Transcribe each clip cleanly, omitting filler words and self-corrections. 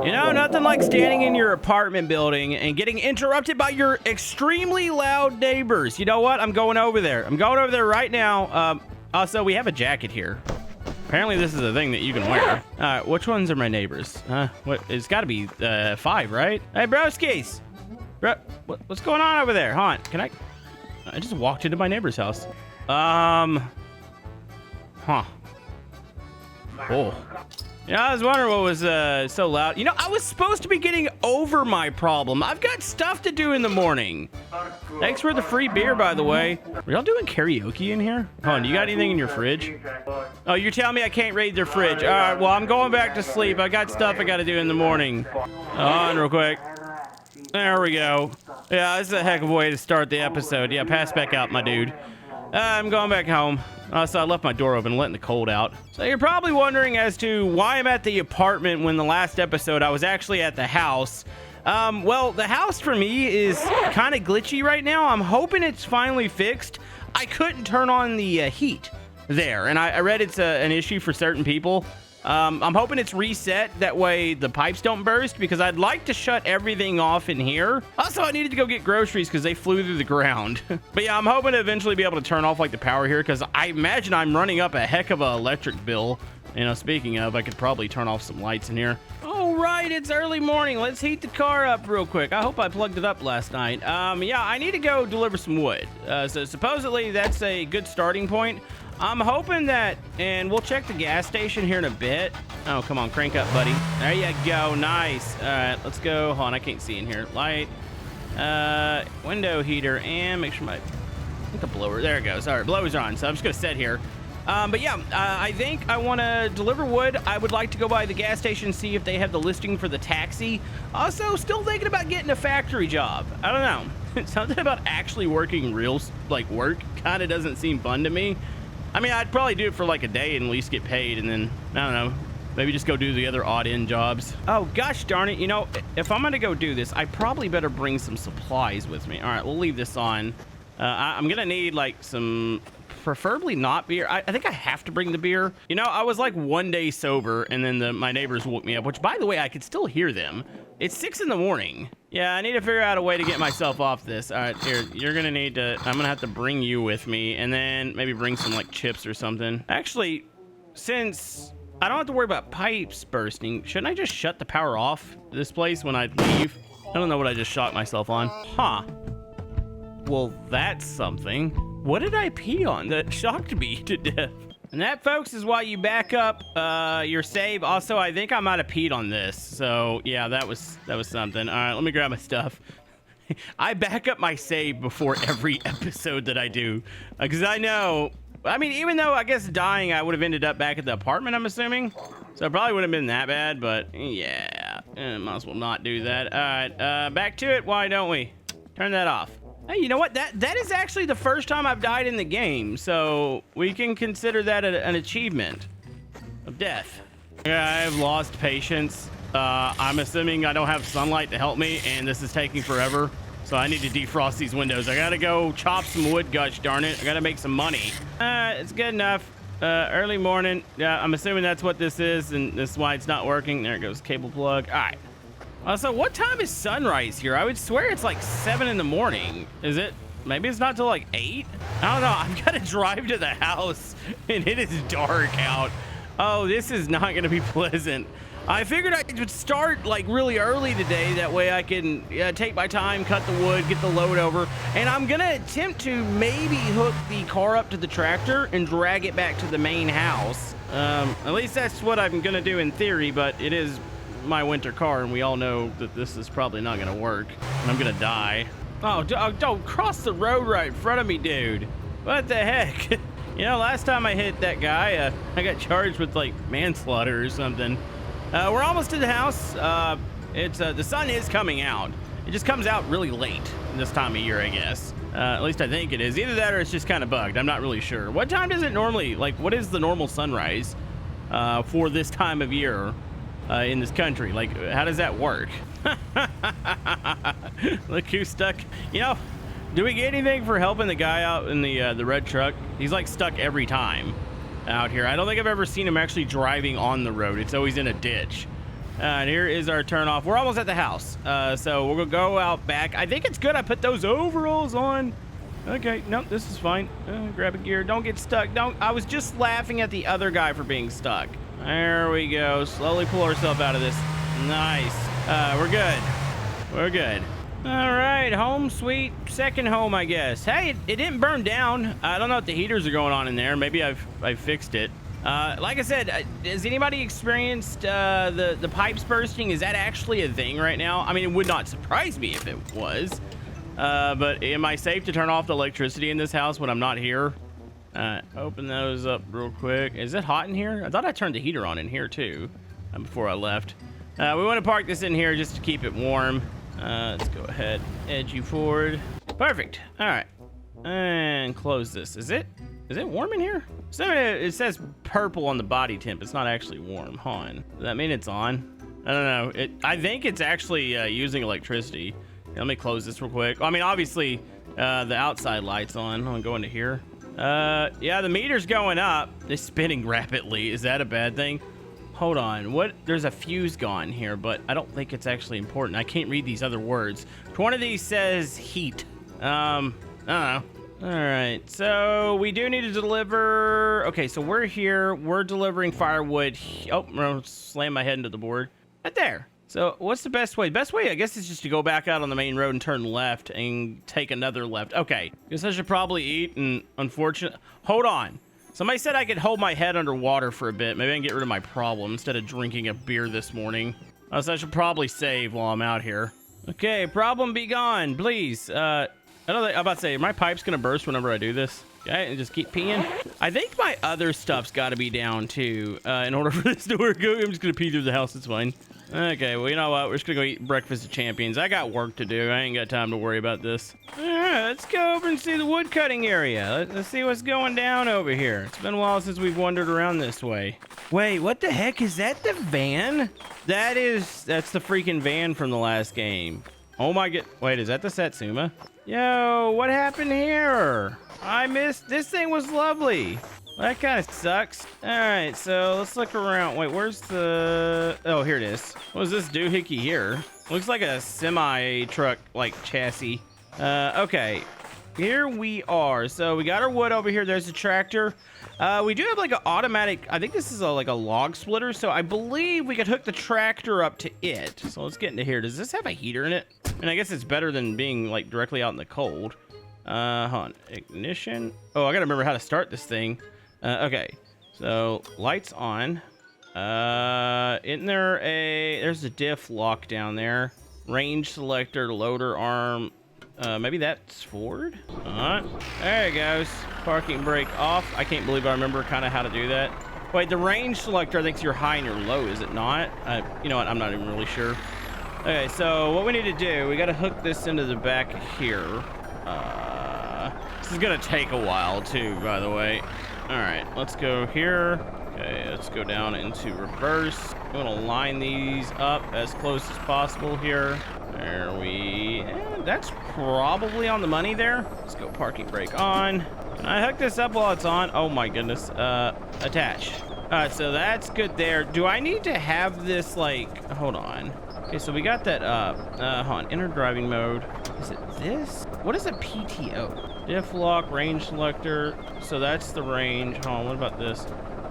You know, nothing like standing in your apartment building and getting interrupted by your extremely loud neighbors. You know what? I'm going over there. I'm going over there right now. Also, we have a jacket here. Apparently, this is a thing that you can wear. Which ones are my neighbors? What? It's got to be 5, right? Hey, broskies. Bro, what's going on over there? Hold on. Can I just walked into my neighbor's house. Huh. Oh. Yeah, I was wondering what was so loud. You know, I was supposed to be getting over my problem. I've got stuff to do in the morning. Thanks for the free beer, by the way. Are y'all doing karaoke in here? Hold on, you got anything in your fridge? Oh, you're telling me I can't raid their fridge. All right, well, I'm going back to sleep. I got stuff I got to do in the morning. Hold on real quick. There we go. Yeah, this is a heck of a way to start the episode. Yeah, pass back out, my dude. I'm going back home. So I left my door open, letting the cold out. So you're probably wondering as to why I'm at the apartment when the last episode I was actually at the house. Well, the house for me is kind of glitchy right now. I'm hoping it's finally fixed. I couldn't turn on the heat there, and I read it's an issue for certain people. I'm hoping it's reset. That way the pipes don't burst, because I'd like to shut everything off in here. Also, I needed to go get groceries because they flew through the ground. But yeah, I'm hoping to eventually be able to turn off like the power here, because I imagine I'm running up a heck of an electric bill. You know, speaking of, I could probably turn off some lights in here. All right, it's early morning. Let's heat the car up real quick. I hope I plugged it up last night. Yeah, I need to go deliver some wood. So supposedly that's a good starting point. I'm hoping that, and we'll check the gas station here in a bit. Oh, come on, crank up, buddy. There you go, nice. All right, let's go. Hold on, I can't see in here. Light, window heater, and make sure I think the blower, there it goes. All right, blowers are on, so I'm just gonna sit here. But yeah, I think I want to deliver wood. I would like to go by the gas station, see if they have the listing for the taxi. Also, still thinking about getting a factory job. I don't know. Something about actually working real, like, work kind of doesn't seem fun to me. I mean, I'd probably do it for like a day and at least get paid, and then, I don't know, maybe just go do the other odd-end jobs. Oh, gosh darn it. You know, if I'm going to go do this, I probably better bring some supplies with me. All right, we'll leave this on. I'm going to need, like, some, preferably not beer. I think I have to bring the beer. You know, I was like 1 day sober, and then my neighbors woke me up, which, by the way, I could still hear them. It's 6 in the morning. Yeah, I need to figure out a way to get myself off this. All right, here, you're gonna need to, I'm gonna have to bring you with me, and then maybe bring some like chips or something. Actually, since I don't have to worry about pipes bursting, shouldn't I just shut the power off this place when I leave? I don't know what I just shocked myself on. Huh. Well, that's something. What did I pee on that shocked me to death? And that, folks, is why you back up your save. Also, I think I might have peed on this. So, yeah, that was something. All right, let me grab my stuff. I back up my save before every episode that I do. Because I know, I mean, even though I guess dying, I would have ended up back at the apartment, I'm assuming. So it probably wouldn't have been that bad, but yeah, might as well not do that. All right, back to it. Why don't we? Turn that off. Hey, you know what? That is actually the first time I've died in the game, so we can consider that an achievement of death. Yeah, I have lost patience. I'm assuming I don't have sunlight to help me, and this is taking forever, so I need to defrost these windows. I gotta go chop some wood, gosh darn it. I gotta make some money. It's good enough. Early morning. Yeah, I'm assuming that's what this is, and this is why it's not working. There it goes, cable plug. All right. So what time is sunrise here? I would swear it's like 7 in the morning. Is it? Maybe it's not till like 8? I don't know. I've got to drive to the house and it is dark out. Oh, this is not going to be pleasant. I figured I could start like really early today. That way I can take my time, cut the wood, get the load over. And I'm going to attempt to maybe hook the car up to the tractor and drag it back to the main house. At least that's what I'm going to do in theory, but it is my winter car, and we all know that this is probably not gonna work, and I'm gonna die. Oh, don't cross the road right in front of me, dude. What the heck? You know, last time I hit that guy, I got charged with like manslaughter or something. We're almost to the house. It's the sun is coming out. It just comes out really late this time of year, I guess. At least I think it is. Either that or it's just kind of bugged. I'm not really sure. What time does it normally, like, what is the normal sunrise for this time of year? In this country, like, how does that work? Look who's stuck. You know, do we get anything for helping the guy out in the red truck? He's like stuck every time out here. I don't think I've ever seen him actually driving on the road. It's always in a ditch. And here is our turn off. We're almost at the house. So we're gonna go out back. I think it's good I put those overalls on. Okay, nope, this is fine. Grab a gear. Don't get stuck. I was just laughing at the other guy for being stuck. There we go. Slowly pull ourselves out of this. Nice. We're good. We're good. All right, home sweet second home, I guess. Hey, it didn't burn down. I don't know if the heaters are going on in there. Maybe I've fixed it. Like I said, has anybody experienced the pipes bursting? Is that actually a thing right now? I mean, it would not surprise me if it was. But am I safe to turn off the electricity in this house when I'm not here? Open those up real quick. Is it hot in here? I thought I turned the heater on in here too before I left. We want to park this in here just to keep it warm. Let's go ahead, edge you forward. Perfect. All right, and close this. Is it warm in here? So it says purple on the body temp. It's not actually warm. Hold on. Does that mean it's on? I don't know. I think it's actually using electricity. Let me close this real quick. I mean, obviously, the outside light's on. I'm gonna go into here. Yeah, the meter's going up. It's spinning rapidly. Is that a bad thing? Hold on. What? There's a fuse gone here, but I don't think it's actually important. I can't read these other words. One of these says heat. I don't know. All right, so we do need to deliver. Okay, so we're here. We're delivering firewood. Oh, I'm gonna slam my head into the board. Right there. So what's the best way? Best way, I guess, is just to go back out on the main road and turn left and take another left. Okay, guess I should probably eat. And unfortunately, hold on. Somebody said I could hold my head underwater for a bit. Maybe I can get rid of my problem instead of drinking a beer this morning. So I should probably save while I'm out here. Okay, problem be gone, please. I don't think, I'm about to say, are my pipes gonna burst whenever I do this? Okay, and just keep peeing. I think my other stuff's got to be down too in order for this to work. I'm just gonna pee through the house. It's fine. Okay, well, you know what? We're just gonna go eat breakfast of champions. I got work to do. I ain't got time to worry about this. All right, let's go over and see the wood cutting area. Let's see what's going down over here. It's been a while since we've wandered around this way. Wait, what the heck? Is that the van? That's the freaking van from the last game. Oh my god. Wait, is that the Satsuma? Yo, what happened here? I missed. This thing was lovely. That kind of sucks. All right, so let's look around. Wait, where's the... Oh, here it is. What is this doohickey here? Looks like a semi-truck, like, chassis. Okay. Here we are. So we got our wood over here. There's a tractor. We do have, like, an automatic... I think this is, like, a log splitter. So I believe we could hook the tractor up to it. So let's get into here. Does this have a heater in it? And I guess it's better than being, like, directly out in the cold. Hold on. Ignition. Oh, I gotta remember how to start this thing. Okay, so lights on. Isn't there there's a diff lock down there. Range selector, loader arm. Maybe that's forward? There it goes. Parking brake off. I can't believe I remember kind of how to do that. Wait, the range selector, I think, is your high and your low, is it not? You know what? I'm not even really sure. Okay, so what we need to do, we got to hook this into the back here. This is gonna take a while too, by the way. All right, let's go here. Okay, let's go down into reverse. I'm gonna line these up as close as possible here. There we... that's probably on the money there. Let's go parking brake on. Can I hook this up while it's on? Oh my goodness. Attach. All right, so that's good there. Do I need to have this, like... Hold on. Okay, so we got that up. Hold on, enter driving mode. Is it this? What is a PTO? Diff lock, range selector. So that's the range. Hold on, what about this?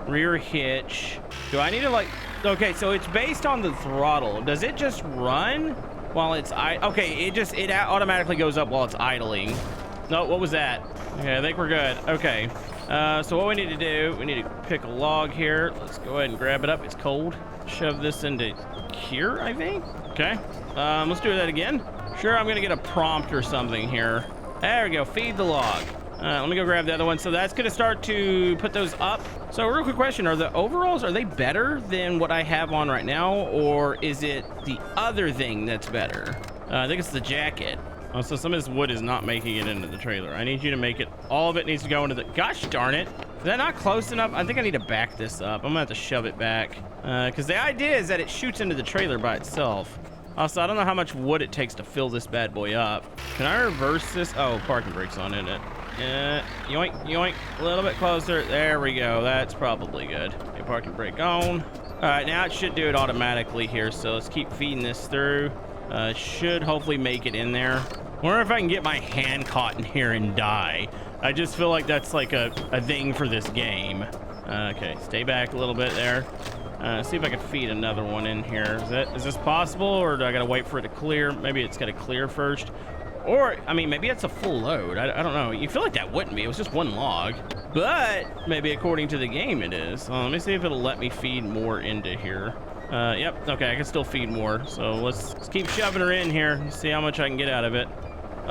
Rear hitch. Do I need to, like... Okay, so it's based on the throttle. Does it just run while it's... Okay, it automatically goes up while it's idling. No, what was that? Okay, I think we're good. Okay. So what we need to do, we need to pick a log here. Let's go ahead and grab it up. It's cold. Shove this into here, I think. Okay. Let's do that again. Sure, I'm gonna get a prompt or something here. There we go. Feed the log. Let me go grab the other one. So that's gonna start to put those up. So real quick question, are the overalls, are they better than what I have on right now? Or is it the other thing that's better? I think it's the jacket. Oh, so some of this wood is not making it into the trailer. I need you to make it, all of it needs to go into the, gosh darn it. Is that not close enough? I think I need to back this up. I'm gonna have to shove it back. Because the idea is that it shoots into the trailer by itself. Also, I don't know how much wood it takes to fill this bad boy up. Can I reverse this? Oh, parking brake's on, isn't it? Yoink, yoink, a little bit closer. There we go. That's probably good. Okay, parking brake on. All right, now it should do it automatically here. So let's keep feeding this through. Should hopefully make it in there. Wonder if I can get my hand caught in here and die. I just feel like that's like a thing for this game. Okay, stay back a little bit there. See if I can feed another one in here. Is this possible, or do I gotta wait for it to clear? Maybe it's gotta clear first. Or, I mean, maybe it's a full load. I don't know. You feel like that wouldn't be. It was just one log. But maybe according to the game it is. Let me see if it'll let me feed more into here. Yep. Okay, I can still feed more. So let's keep shoving her in here and see how much I can get out of it.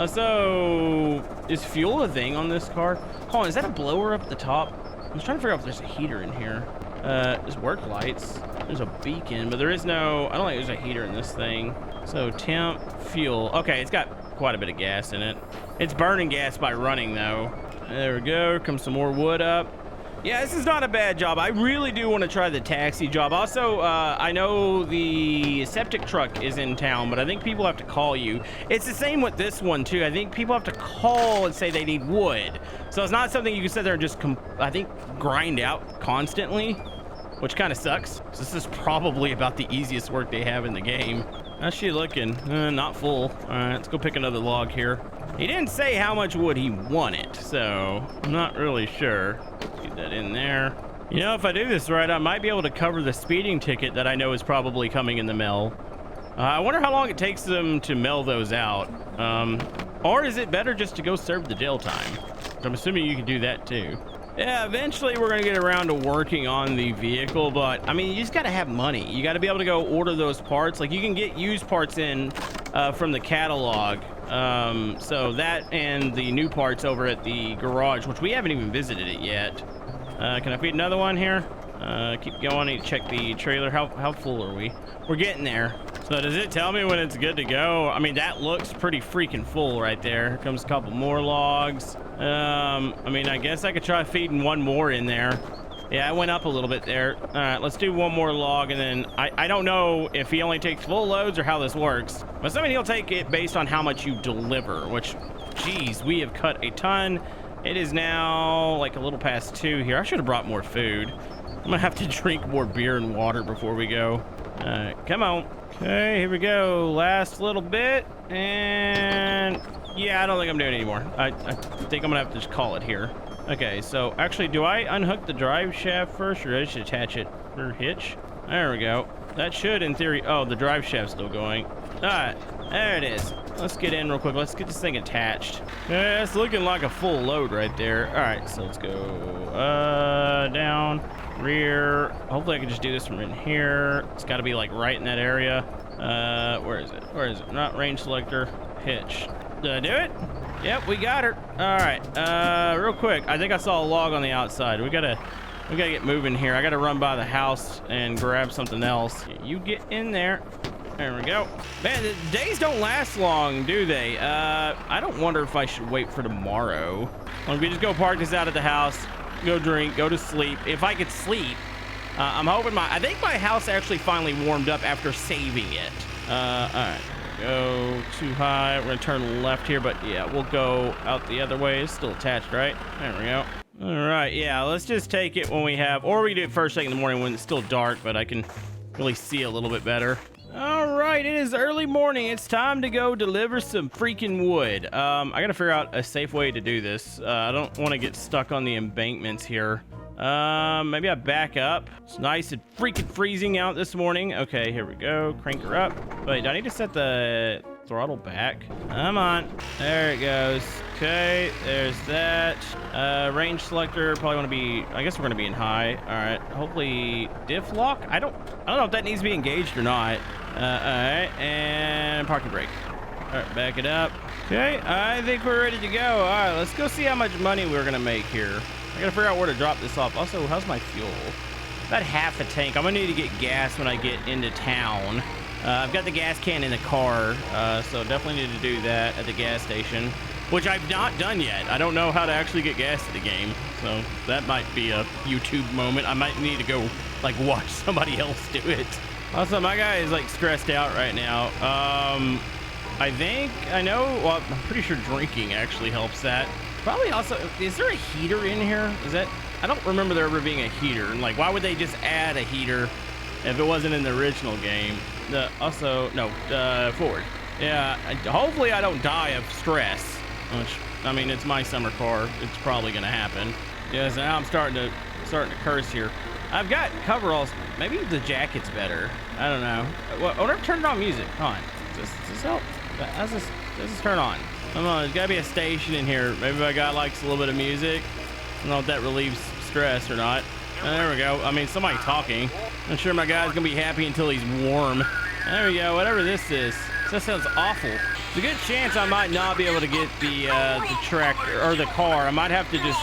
So, is fuel a thing on this car? Oh, is that a blower up the top? I was trying to figure out if there's a heater in here. There's work lights. There's a beacon, but there is no... I don't think there's a heater in this thing. So, temp, fuel. Okay, it's got quite a bit of gas in it. It's burning gas by running, though. There we go. Comes some more wood up. Yeah, this is not a bad job. I really do want to try the taxi job. Also, I know the septic truck is in town, but I think people have to call you. It's the same with this one, too. I think people have to call and say they need wood. So it's not something you can sit there and just, I think, grind out constantly, which kind of sucks. So this is probably about the easiest work they have in the game. How's she looking? Not full. All right, let's go pick another log here. He didn't say how much wood he wanted, so I'm not really sure. Get that in there. You know, if I do this right, I might be able to cover the speeding ticket that I know is probably coming in the mail. I wonder how long it takes them to mail those out. Or is it better just to go serve the jail time? I'm assuming you can do that too. Yeah, eventually we're gonna get around to working on the vehicle, but I mean, you just gotta have money. You gotta be able to go order those parts. Like, you can get used parts in from the catalog. So that and the new parts over at the garage, which we haven't even visited it yet. Can I feed another one here? Keep going. I need to check the trailer. How full are we? We're getting there. So does it tell me when it's good to go? I mean, that looks pretty freaking full right there. Here comes a couple more logs. I mean, I guess I could try feeding one more in there. Yeah, I went up a little bit there. All right, let's do one more log, and then I don't know if he only takes full loads or how this works. But assuming he'll take it based on how much you deliver, which, geez, we have cut a ton. It is now like a little past 2 here. I should have brought more food. I'm gonna have to drink more beer and water before we go. Come on. Okay, here we go. Last little bit, and yeah, I don't think I'm doing it anymore. I think I'm gonna have to just call it here. Okay, so actually, do I unhook the drive shaft first, or I should attach it for hitch? There we go. That should, in theory... Oh, the drive shaft's still going. All right, there it is. Let's get in real quick. Let's get this thing attached. Yeah, it's looking like a full load right there. All right, so let's go down, rear. Hopefully I can just do this from in here. It's got to be like right in that area. Where is it? Where is it? Not range selector. Hitch. Did I do it? Yep, we got her. All right, real quick. I think I saw a log on the outside. We gotta get moving here. I gotta run by the house and grab something else. You get in there. There we go. Man, the days don't last long, do they? I don't wonder if I should wait for tomorrow. Like, we just go park this out at the house, go drink, go to sleep. If I could sleep, I'm hoping I think my house actually finally warmed up after saving it. All right. Go too high. We're gonna turn left here, but yeah, we'll go out the other way. It's still attached, right? There we go. All right, yeah, let's just take it when we have, or we can do it first thing in the morning when it's still dark, but I can really see a little bit better. All right, it is early morning. It's time to go deliver some freaking wood. I gotta figure out a safe way to do this. I don't want to get stuck on the embankments here. Maybe I back up. It's nice and freaking freezing out this morning. Okay, here we go. Crank her up. Wait, do I need to set the throttle back? Come on. There it goes. Okay, there's that. Range selector, probably want to be, I guess we're going to be in high. All right, hopefully diff lock. I don't know if that needs to be engaged or not. All right, and parking brake. All right, back it up. Okay, I think we're ready to go. All right, let's go see how much money we're going to make here. I gotta figure out where to drop this off. Also, how's my fuel? About half a tank. I'm gonna need to get gas when I get into town. I've got the gas can in the car, so definitely need to do that at the gas station, which I've not done yet. I don't know how to actually get gas to the game, so that might be a YouTube moment. I might need to go like watch somebody else do it. Also, my guy is like stressed out right now. I think I know. Well, I'm pretty sure drinking actually helps that. Probably also, is there a heater in here? Is that, I don't remember there ever being a heater. And like, why would they just add a heater if it wasn't in the original game. Forward. Yeah, hopefully I don't die of stress, which, I mean, it's my summer car. It's probably gonna happen. Yeah, so now I'm starting to curse here. I've got coveralls. Maybe the jacket's better. I don't know. Well, I wonder if I turned on music. Hold on. Does this help? Does this turn on? Come on, there's gotta be a station in here. Maybe my guy likes a little bit of music. I don't know if that relieves stress or not. There we go. I mean, somebody talking. I'm sure my guy's gonna be happy until he's warm. There we go. Whatever this is. This sounds awful. There's a good chance I might not be able to get the tractor or the car. I might have to just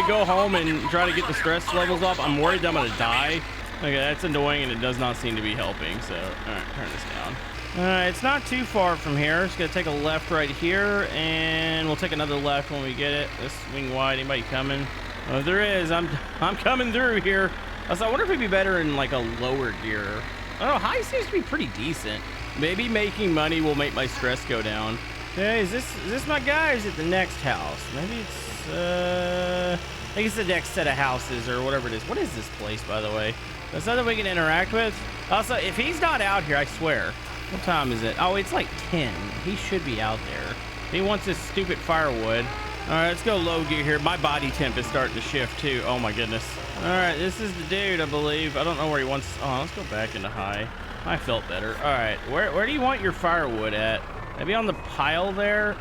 go home and try to get the stress levels off. I'm worried that I'm gonna die. Okay, that's annoying, and it does not seem to be helping. So, all right, turn this down. All right, it's not too far from here. Just gonna take a left right here, and we'll take another left when we get it. This swing wide. Anybody coming? Oh, there is. I'm coming through here. So I wonder if it'd be better in like a lower gear. I don't know. High seems to be pretty decent. Maybe making money will make my stress go down. Hey, is this my guy, or is it the next house? Maybe it's I think it's the next set of houses or whatever it is. What is this place, by the way? That's something we can interact with. Also, if he's not out here, I swear. What time is it? Oh, it's like 10. He should be out there. He wants this stupid firewood. All right, let's go low gear here. My body temp is starting to shift too. Oh my goodness. All right, this is the dude, I believe. I don't know where he wants. Oh, let's go back into high. I felt better. All right, where do you want your firewood at? Maybe on the pile there?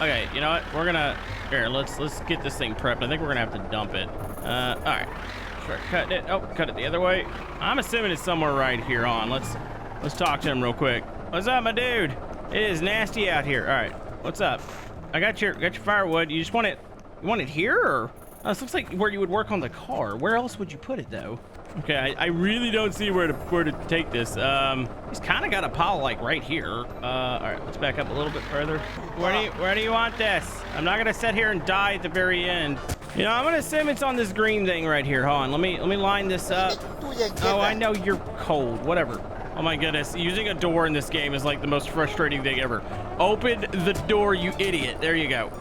Okay, you know what? We're gonna, here, let's get this thing prepped. I think we're gonna have to dump it. All right, shortcut it. Oh, cut it the other way. I'm assuming it's somewhere right here on. Let's talk to him real quick. What's up, my dude? It is nasty out here. All right, what's up? I got your firewood. You just want it, you want it here, or? This looks like where you would work on the car. Where else would you put it, though? Okay, I really don't see where to take this. He's kind of got a pile like right here. All right, let's back up a little bit further. Where do you want this? I'm not gonna sit here and die at the very end. You know, I'm gonna assume it's on this green thing right here. Hold on, let me line this up. Oh, I know you're cold. Whatever. Oh my goodness, using a door in this game is like the most frustrating thing ever. Open the door, you idiot. There you go.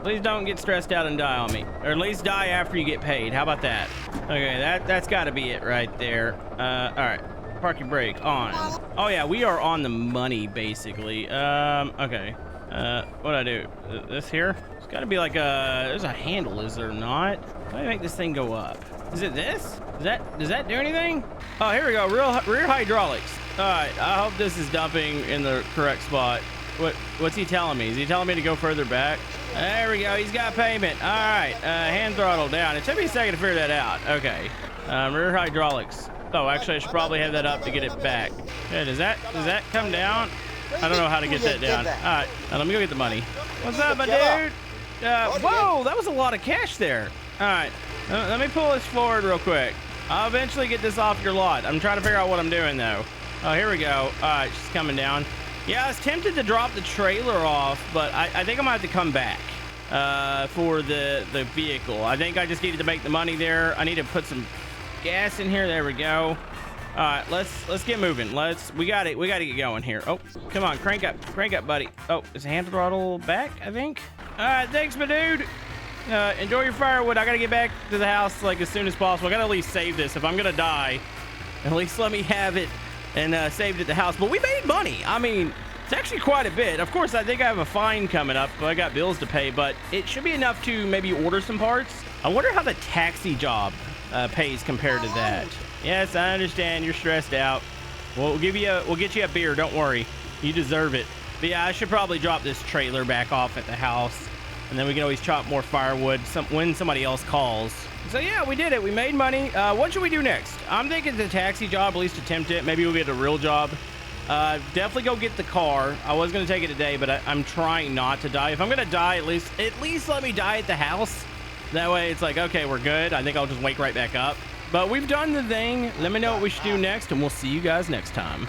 Please don't get stressed out and die on me. Or at least die after you get paid. How about that? Okay, that's got to be it right there. All right. Park your brake. On. Oh, yeah, we are on the money, basically. Okay. What'd I do? This here? It's got to be like there's a handle, is there not? Let me make this thing go up. Is it this? Does that do anything? Oh, here we go. Rear hydraulics. All right. I hope this is dumping in the correct spot. What's he telling me? Is he telling me to go further back? There we go. He's got payment. All right. Hand throttle down. It took me a second to figure that out. Okay. Rear hydraulics. Oh, actually, I should probably have that up to get it back. Okay, does that come down? I don't know how to get that down. All right. Now, let me go get the money. What's up, my dude? Whoa, that was a lot of cash there. All right. Let me pull this forward real quick. I'll eventually get this off your lot. I'm trying to figure out what I'm doing, though. Oh, here we go. All right, she's coming down. Yeah, I was tempted to drop the trailer off, but I think I'm gonna have to come back for the vehicle. I think I just needed to make the money there. I need to put some gas in here. There we go. All right, let's get moving. We got to get going here. Oh, come on, crank up, buddy. Oh, is the hand throttle back? I think. All right, thanks, my dude. Enjoy your firewood. I gotta get back to the house like as soon as possible. I gotta at least save this. If I'm gonna die, at least let me have it and saved at the house. But we made money. I mean, it's actually quite a bit. Of course, I think I have a fine coming up. I got bills to pay, but it should be enough to maybe order some parts. I wonder how the taxi job pays compared to that. Yes, I understand. You're stressed out. We'll get you a beer. Don't worry. You deserve it. But yeah, I should probably drop this trailer back off at the house, and then we can always chop more firewood when somebody else calls. So yeah, we did it. We made money. What should we do next? I'm thinking the taxi job, at least attempt it. Maybe we'll get a real job. Definitely go get the car. I was going to take it today, but I'm trying not to die. If I'm going to die, at least let me die at the house. That way it's like, okay, we're good. I think I'll just wake right back up. But we've done the thing. Let me know what we should do next, and we'll see you guys next time.